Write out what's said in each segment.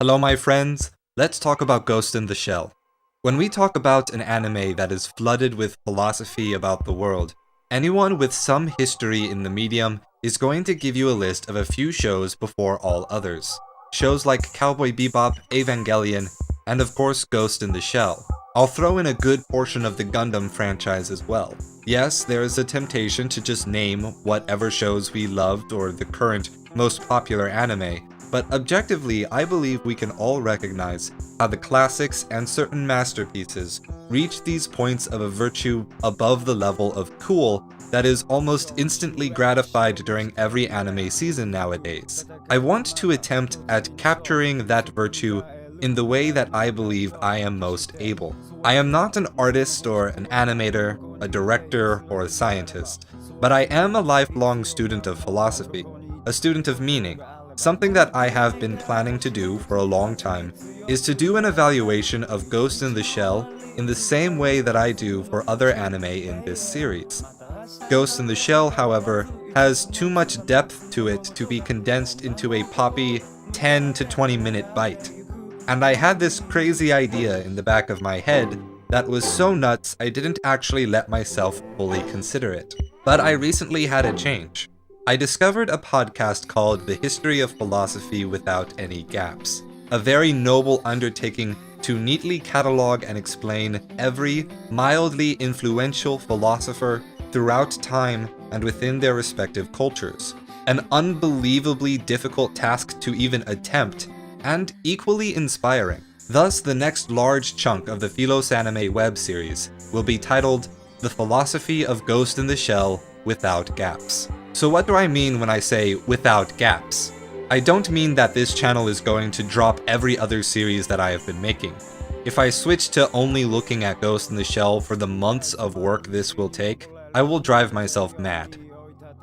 Hello my friends, let's talk about Ghost in the Shell. When we talk about an anime that is flooded with philosophy about the world, anyone with some history in the medium is going to give you a list of a few shows before all others. Shows like Cowboy Bebop, Evangelion, and of course Ghost in the Shell. I'll throw in a good portion of the Gundam franchise as well. Yes, there is a temptation to just name whatever shows we loved or the current most popular anime, but objectively, I believe we can all recognize how the classics and certain masterpieces reach these points of a virtue above the level of cool that is almost instantly gratified during every anime season nowadays. I want to attempt at capturing that virtue in the way that I believe I am most able. I am not an artist or an animator, a director, or a scientist, but I am a lifelong student of philosophy, a student of meaning. Something that I have been planning to do for a long time is to do an evaluation of Ghost in the Shell in the same way that I do for other anime in this series. Ghost in the Shell, however, has too much depth to it to be condensed into a poppy 10 to 20 minute bite. And I had this crazy idea in the back of my head that was so nuts I didn't actually let myself fully consider it. But I recently had a change. I discovered a podcast called The History of Philosophy Without Any Gaps, a very noble undertaking to neatly catalog and explain every mildly influential philosopher throughout time and within their respective cultures. An unbelievably difficult task to even attempt, and equally inspiring. Thus, the next large chunk of the Philos anime web series will be titled The Philosophy of Ghost in the Shell Without Gaps. So what do I mean when I say without gaps? I don't mean that this channel is going to drop every other series that I have been making. If I switch to only looking at Ghost in the Shell for the months of work this will take, I will drive myself mad.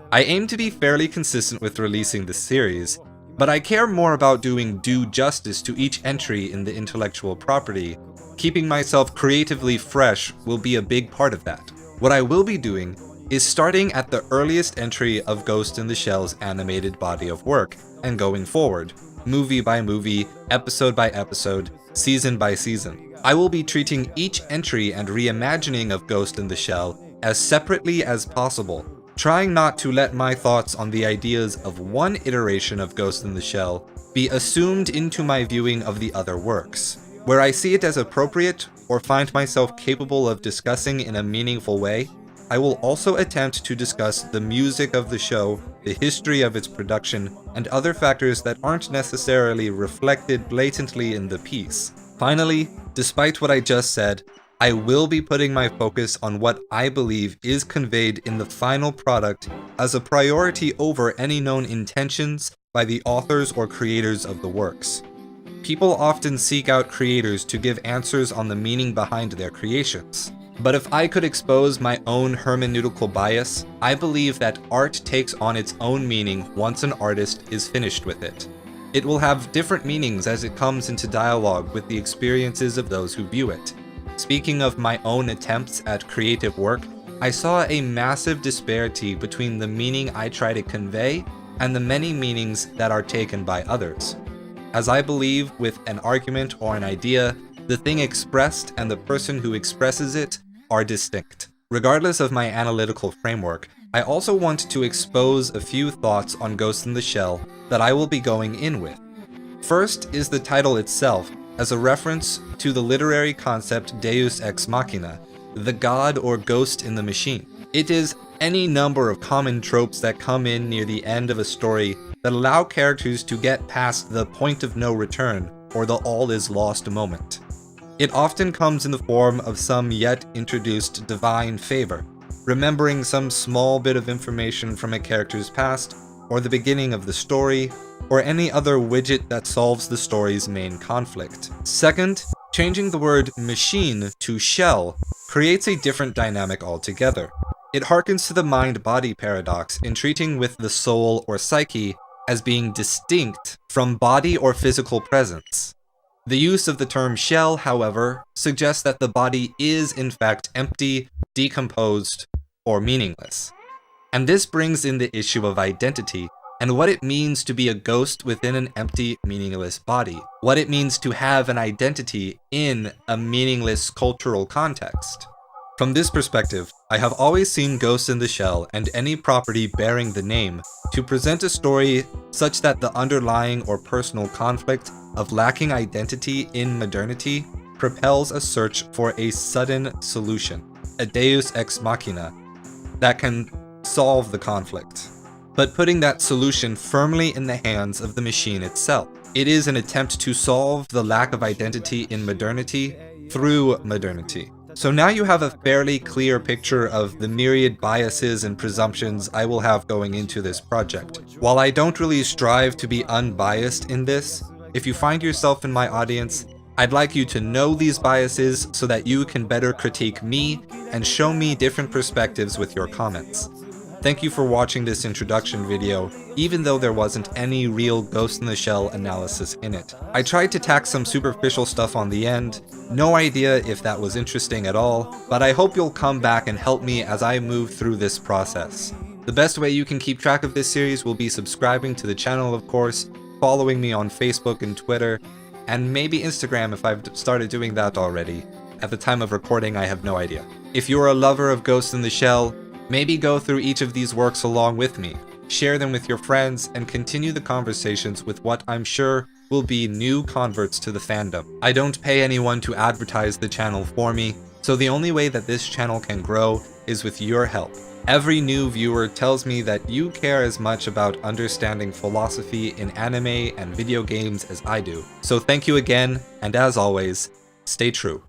I aim to be fairly consistent with releasing this series, but I care more about doing due justice to each entry in the intellectual property. Keeping myself creatively fresh will be a big part of that. What I will be doing is starting at the earliest entry of Ghost in the Shell's animated body of work, and going forward, movie by movie, episode by episode, season by season. I will be treating each entry and reimagining of Ghost in the Shell as separately as possible, trying not to let my thoughts on the ideas of one iteration of Ghost in the Shell be assumed into my viewing of the other works. Where I see it as appropriate, or find myself capable of discussing in a meaningful way, I will also attempt to discuss the music of the show, the history of its production, and other factors that aren't necessarily reflected blatantly in the piece. Finally, despite what I just said, I will be putting my focus on what I believe is conveyed in the final product as a priority over any known intentions by the authors or creators of the works. People often seek out creators to give answers on the meaning behind their creations. But if I could expose my own hermeneutical bias, I believe that art takes on its own meaning once an artist is finished with it. It will have different meanings as it comes into dialogue with the experiences of those who view it. Speaking of my own attempts at creative work, I saw a massive disparity between the meaning I try to convey and the many meanings that are taken by others. As I believe with an argument or an idea, the thing expressed and the person who expresses it are distinct. Regardless of my analytical framework, I also want to expose a few thoughts on Ghost in the Shell that I will be going in with. First is the title itself, as a reference to the literary concept Deus ex machina, the god or ghost in the machine. It is any number of common tropes that come in near the end of a story that allow characters to get past the point of no return or the all is lost moment. It often comes in the form of some yet introduced divine favor, remembering some small bit of information from a character's past, or the beginning of the story, or any other widget that solves the story's main conflict. Second, changing the word machine to shell creates a different dynamic altogether. It harkens to the mind-body paradox in treating with the soul or psyche as being distinct from body or physical presence. The use of the term shell, however, suggests that the body is in fact empty, decomposed, or meaningless. And this brings in the issue of identity, and what it means to be a ghost within an empty, meaningless body. What it means to have an identity in a meaningless cultural context. From this perspective, I have always seen Ghost in the Shell and any property bearing the name to present a story such that the underlying or personal conflict of lacking identity in modernity propels a search for a sudden solution, a deus ex machina, that can solve the conflict, but putting that solution firmly in the hands of the machine itself. It is an attempt to solve the lack of identity in modernity through modernity. So now you have a fairly clear picture of the myriad biases and presumptions I will have going into this project. While I don't really strive to be unbiased in this, if you find yourself in my audience, I'd like you to know these biases so that you can better critique me and show me different perspectives with your comments. Thank you for watching this introduction video, even though there wasn't any real Ghost in the Shell analysis in it. I tried to tack some superficial stuff on the end, no idea if that was interesting at all, but I hope you'll come back and help me as I move through this process. The best way you can keep track of this series will be subscribing to the channel, of course, following me on Facebook and Twitter, and maybe Instagram if I've started doing that already. At the time of recording, I have no idea. If you're a lover of Ghost in the Shell, maybe go through each of these works along with me, share them with your friends, and continue the conversations with what I'm sure will be new converts to the fandom. I don't pay anyone to advertise the channel for me, so the only way that this channel can grow is with your help. Every new viewer tells me that you care as much about understanding philosophy in anime and video games as I do. So thank you again, and as always, stay true.